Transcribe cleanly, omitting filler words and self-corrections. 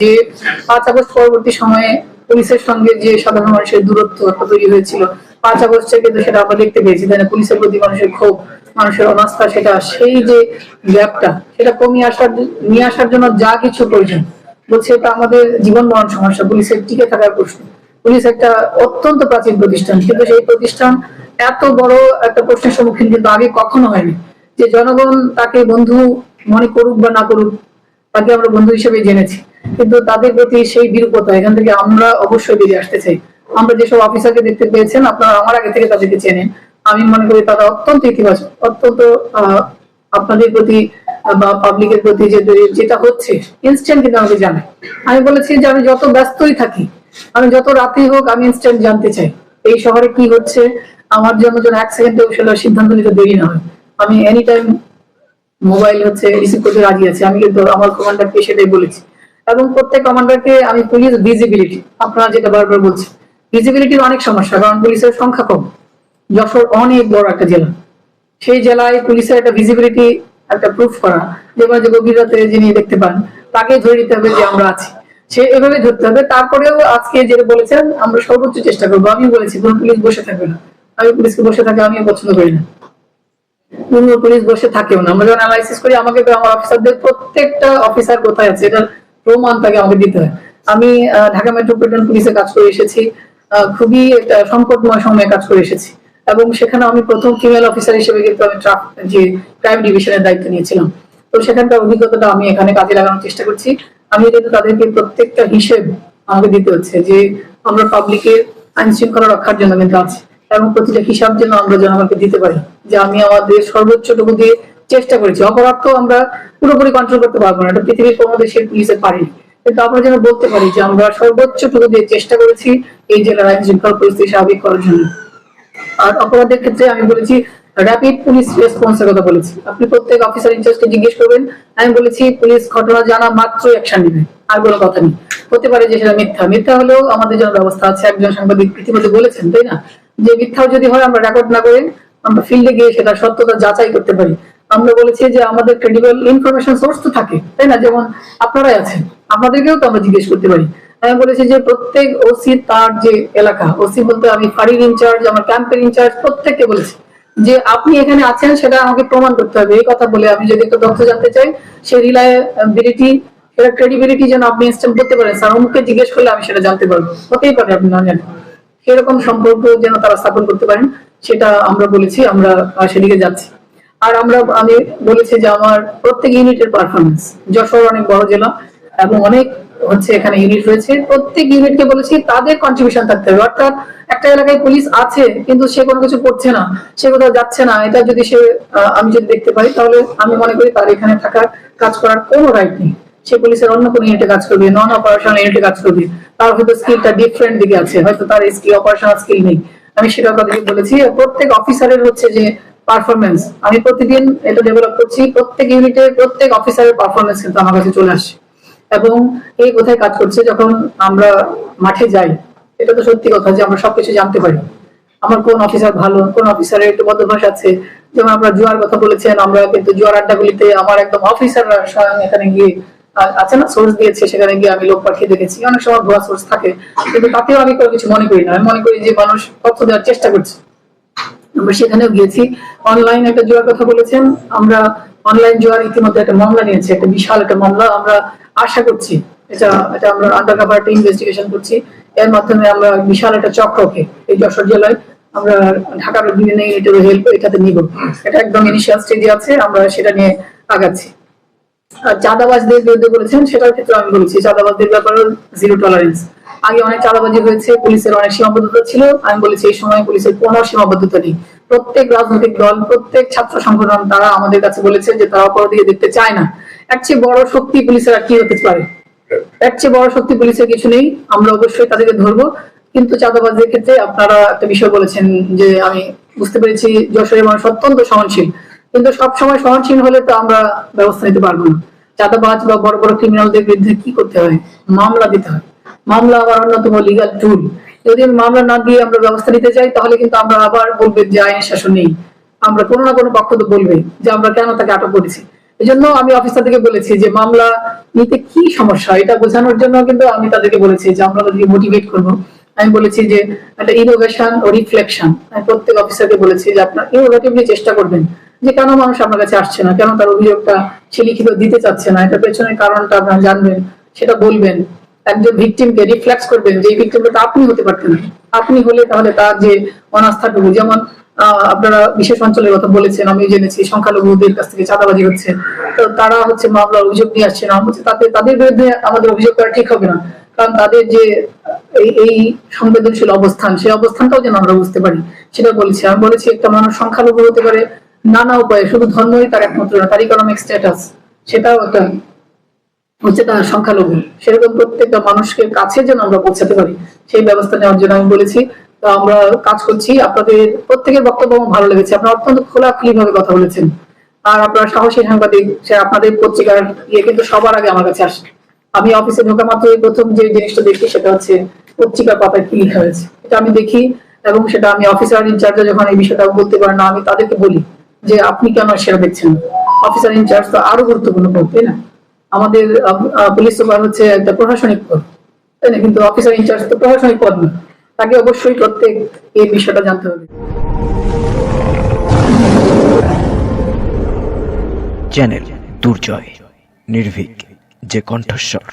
যে 5 আগস্ট পরবর্তী সময়ে পুলিশের সঙ্গে যে সাধারণ মানুষের দূরত্ব তৈরি হয়েছিল, 5 আগস্টে কিন্তু সেটা আমরা দেখতে পেয়েছি, তাই না? পুলিশের প্রতি মানুষের ক্ষোভ, মানুষের অনাস্থা, সেটা সেই যে গ্যাপটা, সেটা নিয়ে আসার জন্য যা কিছু প্রয়োজন বলছে, এটা আমাদের জীবন মরণ সমস্যা, পুলিশের টিকে থাকার প্রশ্ন। পুলিশ একটা অত্যন্ত প্রাচীন প্রতিষ্ঠান, কিন্তু সেই প্রতিষ্ঠান এত বড় একটা প্রশ্নের সম্মুখীন কিন্তু আগে কখনো হয়নি। যে জনগণ তাকে বন্ধু মনে করুক বা না করুক, তাকে আমরা বন্ধু হিসেবে জেনেছি, কিন্তু তাদের প্রতি সেই বিরূপতা, এখান থেকে আমরা অবশ্যই বেরিয়ে আসতে চাই। আমরা যেসব অফিসারকে দেখতে পেয়েছেন, আপনারা আমার আগে থেকে তাদেরকে চেনেন, আমি মনে করি তারা অত্যন্ত ইতিবাচক, অত্যন্ত আপনাদের প্রতি বা পাবলিকের প্রতি যেটা হচ্ছে ইনস্ট্যান্ট কিন্তু আমাকে জানায়। আমি বলেছি যে আমি যত ব্যস্তই থাকি, আমি যত রাতেই হোক, আমি ইনস্ট্যান্ট জানতে চাই এই শহরে কি হচ্ছে। আমার জন্য যেন 1 সেকেন্ডেও সেটা সিদ্ধান্ত নিতে দেরি না হয়। আমি এনি টাইম মোবাইল রিসিভ করতে রাজি আছি, আমি কিন্তু আমার কমান্ডারকে সেটাই বলেছি। এবং প্রত্যেক কমান্ডারকে আমি পুলিশ ভিজিবিলিটি, আপনারা যেটা বারবার বলছেন, ভিজিবিলিটির অনেক সমস্যা, কারণ পুলিশের সংখ্যা কম। যশোর অনেক বড় একটা জেলা, সেই জেলায় পুলিশের একটা ভিজিবিলিটি, একটা প্রুফ করা, যেমন যে গভীর রাতে যিনি দেখতে পান তাকে ধরে নিতে হবে যে আমরা আছি, সে এভাবে ধরতে হবে। তারপরেও আজকে যেটা বলেছেন, আমরা সর্বোচ্চ চেষ্টা করবো। আমি বলেছি কোন পুলিশ বসে থাকবে না, আমি পুলিশকে বসে থাকে আমিও পছন্দ করি না, পুলিশ বসে থাকেও না। আমরা যখন অ্যানালাইসিস করি, আমাকে তো আমার অফিসারদের প্রত্যেকটা অফিসার কোথায় আছে এটার প্রমাণ তাকে আমাকে দিতে হয়। আমি ঢাকা মেট্রোপলিটন পুলিশে কাজ করে এসেছি, খুবই একটা সংকটময় সময়ে কাজ করে এসেছি, এবং সেখানে আমি প্রথম ফিমেল অফিসার হিসেবে কিন্তু আমি যে ক্রাইম ডিভিশনের দায়িত্ব নিয়েছিলাম। তো সেখানকার অভিজ্ঞতাটা আমি এখানে কাজে লাগানোর চেষ্টা করছি। আমি কিন্তু তাদেরকে প্রত্যেকটা হিসেব আমাকে দিতে হচ্ছে, যে আমরা পাবলিকের আইন শৃঙ্খলা রক্ষার জন্য কিন্তু আছি, এবং প্রতিটা হিসাব যেন আমরা জনগণকে দিতে পারি যে আমি আমাদের সর্বোচ্চটুকু দিয়ে চেষ্টা করেছি। অপরাধ তো আমরা পুরোপুরি কন্ট্রোল করতে পারবো না, এটা পৃথিবীর কোনো দেশের পুলিশে পারি, কিন্তু আমরা যেন বলতে পারি যে আমরা সর্বোচ্চটুকু দিয়ে চেষ্টা করেছি এই জেলার আইন শৃঙ্খলা পরিস্থিতি স্বাভাবিক করার জন্য। আর অপরাধের ক্ষেত্রে আমি বলেছি র্যাপিড পুলিশ রেসপন্সের কথা বলেছি। আপনি প্রত্যেক অফিসার ইনচার্জকে জিজ্ঞেস করবেন, আমি বলেছি পুলিশ ঘটনা জানা মাত্র অ্যাকশন নেবে, আর কোনো কথা নেই। হতে পারে যে সেটা মিথ্যা হলেও আমাদের জন্য ব্যবস্থা আছে। একজন সাংবাদিক ইতিমধ্যে বলেছেন, তাই না, যে মিথ্যাও যদি হয় আমরা রেকর্ড না করে আমরা ফিল্ডে গিয়ে সেটা সত্যতা যাচাই করতে পারি। আমরা বলেছি যে আমাদের ক্রেডিবল ইনফরমেশন সোর্স তো থাকে, তাই না, যেমন আপনারাই আছেন, আপনাদেরকেও তো আমরা জিজ্ঞেস করতে পারি। আমি বলেছি যে প্রত্যেক ওসি তার যে এলাকা, ওসি বলতে আমি ফাঁড়ির ইনচার্জ, আমার ক্যাম্পের ইনচার্জ, প্রত্যেককে বলেছি যে আপনি এখানে আছেন সেটা আমাকে প্রমাণ করতে হবে। এই কথা বলে আমি যদি একটা তথ্য জানতে চাই, সে রিলায়েবিলিটি, সেটা ক্রেডিবিলিটি যেন আপনি ইনস্ট্যান্ট করতে পারেন, স্যার অমুককে জিজ্ঞেস করলে আমি সেটা জানতে পারবো, হতেই পারে আপনি না জানেন, সেরকম সম্পর্ক যেন তারা স্থাপন করতে পারেন, সেটা আমরা বলেছি, আমরা সেদিকে যাচ্ছি। আর আমি বলেছি যে আমার প্রত্যেক ইউনিটের পারফরমেন্স, যশোর অনেক বড় জেলা এবং অনেক এখানে ইউনিট রয়েছে, প্রত্যেক ইউনিটকে বলেছি তাদের কন্ট্রিবিউশন থাকতে হবে। অর্থাৎ একটা এলাকায় পুলিশ আছে কিন্তু সে কোনো কিছু করছে না, সে কোথাও যাচ্ছে না, এটা যদি আমি যদি দেখতে পাই, তাহলে আমি মনে করি তার এখানে থাকার, কাজ করার কোনো রাইট নেই। সে পুলিশের অন্য কোনো ইউনিটে কাজ করবে, নন অপারেশনাল ইউনিটে কাজ করবে, তার হয়তো স্কিলটা ডিফারেন্ট দিকে আছে, হয়তো তার স্কিল অপারেশনাল স্কিল নেই, আমি সেটা কথাকে বলেছি। প্রত্যেক অফিসারের যে পারফরমেন্স আমি প্রতিদিন এটা ডেভেলপ করছি, প্রত্যেক ইউনিটে প্রত্যেক অফিসারের পারফরমেন্স কিন্তু আমার কাছে চলে আসে, এবং এই কোথায় কাজ করছে যখন আমরা মাঠে যাই, এটা তো সত্যি কথা যে আমরা সবকিছু জানতে পারি। আমার কোন অফিসার ভালো, কোন অফিসারের একটু বদভ্যাস আছে, যেমন আপনারা জুয়ার কথা বলেছেন, আমরা কিন্তু জুয়ার আড্ডাগুলিতে আমার একদম অফিসাররা স্বয়ং এখানে গিয়ে আছে না, সোর্স দিয়েছে, সেখানে গিয়ে আমি লোক পাঠিয়ে দেখেছি। অনেক সময় ভুয়া সোর্স থাকে, কিন্তু তাতেও আমি কোনো কিছু মনে করি না, আমি মনে করি যে মানুষ তথ্য দেওয়ার চেষ্টা করছে। আমরা সেখানেও গিয়েছি। অনলাইন একটা জুয়ার কথা বলেছেন, আমরা অনলাইন জুয়ার ইতিমধ্যে একটা মামলা নিয়েছি, একটা বিশাল একটা মামলা। আমরা আশা করছি এটা এটা আমরা আন্ডারকভার একটা ইনভেস্টিগেশন করছি, এর মাধ্যমে আমরা বিশাল একটা চক্রকে এই যশোর জেলায় আমরা ঢাকার বিভিন্ন ইউনিটের হেল্প এটাতে নিব। এটা একদম ইনিশিয়াল স্টেজে আছে, আমরা সেটা নিয়ে আগাচ্ছি। আর চাঁদাবাজদের বিরুদ্ধে বলেছেন, সেটার ক্ষেত্রে আমি বলেছি চাঁদাবাজদের ব্যাপারে জিরো টলারেন্স। আগে অনেক চাঁদাবাজি হয়েছে, পুলিশের অনেক সীমাবদ্ধতা ছিল, আমি বলেছি এই সময় পুলিশের কোনো সীমাবদ্ধতা নেই। প্রত্যেক রাজনৈতিক দল, প্রত্যেক ছাত্র সংগঠন, তারা আমাদের কাছে বলেছে যে তারা অপরাধীকে দেখতে চায় না। এর চেয়ে বড় শক্তি পুলিশের আর কি হতে পারে? এর চেয়ে বড় শক্তি পুলিশের কিছু নেই। আমরা অবশ্যই তাদেরকে ধরবো। কিন্তু চাঁদাবাজদের ক্ষেত্রে আপনারা একটা বিষয় বলেছেন, যে আমি বুঝতে পেরেছি যশোরের মানুষ অত্যন্ত সহনশীল, কিন্তু সবসময় সহনশীল হলে তো আমরা ব্যবস্থা নিতে পারবো না। চাঁদাবাজ বা বড় বড় ক্রিমিনালদের বিরুদ্ধে কি করতে হয়? মামলা দিতে হয়। মামলা আমার অন্যতম লিগাল টুল। যদি মামলা না দিয়ে আমরা ব্যবস্থা নিতে চাই, তাহলে কিন্তু আমরা আবার বলবে যে আইনের শাসন নেই। আমরা কোনো না কোনো পক্ষ তো বলবে যে আমরা কেন তাকে আটক করেছি। এজন্য আমি অফিসারদেরকে বলেছি যে মামলা নিতে কি সমস্যা এটা বোঝানোর জন্য কিন্তু আমি তাদেরকে বলেছি যে আমরা তাদেরকে মোটিভেট করবো। আমি বলেছি যে একটা ইনোভেশন ও রিফ্লেকশন, আমি প্রত্যেক অফিসারকে বলেছি যে আপনার ইনোভেটিভলি চেষ্টা করবেন যে কেন মানুষ আপনার কাছে আসছে না, কেন তার অভিযোগটা সে লিখিত দিতে চাচ্ছে না, এটা পেছনের কারণটা আপনারা জানবেন, সেটা বলবেন। একজন ভিকটিমকে রিফ্লেক্স করবেন যে এই ভিকটিমটা আপনি হতে পারতেন, আপনি হলে তাহলে তার যে অনাস্থাটুকু, যেমন আপনারা বিশেষ অঞ্চলের কথা বলেছেন, আমি জেনেছি সংখ্যালঘুদের কাছ থেকে চাঁদাবাজি হচ্ছে, তো তারা হচ্ছে মামলার অভিযোগ নিয়ে আসছে না, বলছে তাতে তাদের বিরুদ্ধে আমাদের অভিযোগ করা ঠিক হবে না, কারণ তাদের যে এই সংবেদনশীল অবস্থান, সেই অবস্থানটাও যেন আমরা বুঝতে পারি সেটা বলেছি। আমি বলেছি একটা মানুষ সংখ্যালঘু হতে পারে নানা উপায়ে, শুধু ধর্মই তার একমাত্র না, তার ইকোনমিক স্ট্যাটাস সেটাও একটা হচ্ছে তার সংখ্যালঘু, সেরকম প্রত্যেকটা মানুষকে কাছে যেন আমরা পৌঁছাতে পারি সেই ব্যবস্থা নেওয়ার জন্য আমি বলেছি। তো আমরা কাজ করছি। আপনাদের প্রত্যেকের বক্তব্য আমার ভালো লেগেছে, আপনারা অত্যন্ত খোলাখুলি ভাবে কথা বলেছেন, আর আপনারা সাহসী সাংবাদিক, সে আপনাদের পত্রিকার ইয়ে কিন্তু সবার আগে আমার কাছে আসে। আমি অফিসে ঢোকা মাত্র প্রথম যে জিনিসটা দেখি সেটা হচ্ছে পত্রিকার পাতায় কি লেখা হয়েছে, এটা আমি দেখি, এবং সেটা আমি অফিসার ইনচার্জে যখন এই বিষয়টা বলতে পারেন না, আমি তাদেরকে বলি যে আপনি কেন সেটা দেখছেন। অফিসার ইনচার্জ তো আরো গুরুত্বপূর্ণ পদ, তাই না? আমাদের পুলিশ সুপার হচ্ছে একটা প্রশাসনিক পদ, তাই না? কিন্তু অফিসার ইনচার্জ তো প্রশাসনিক পদ না, তাকে অবশ্যই প্রত্যেক এই বিষয়টা জানতে হবে। চ্যানেল দুর্জয়, নির্ভীক, যে কণ্ঠস্বর।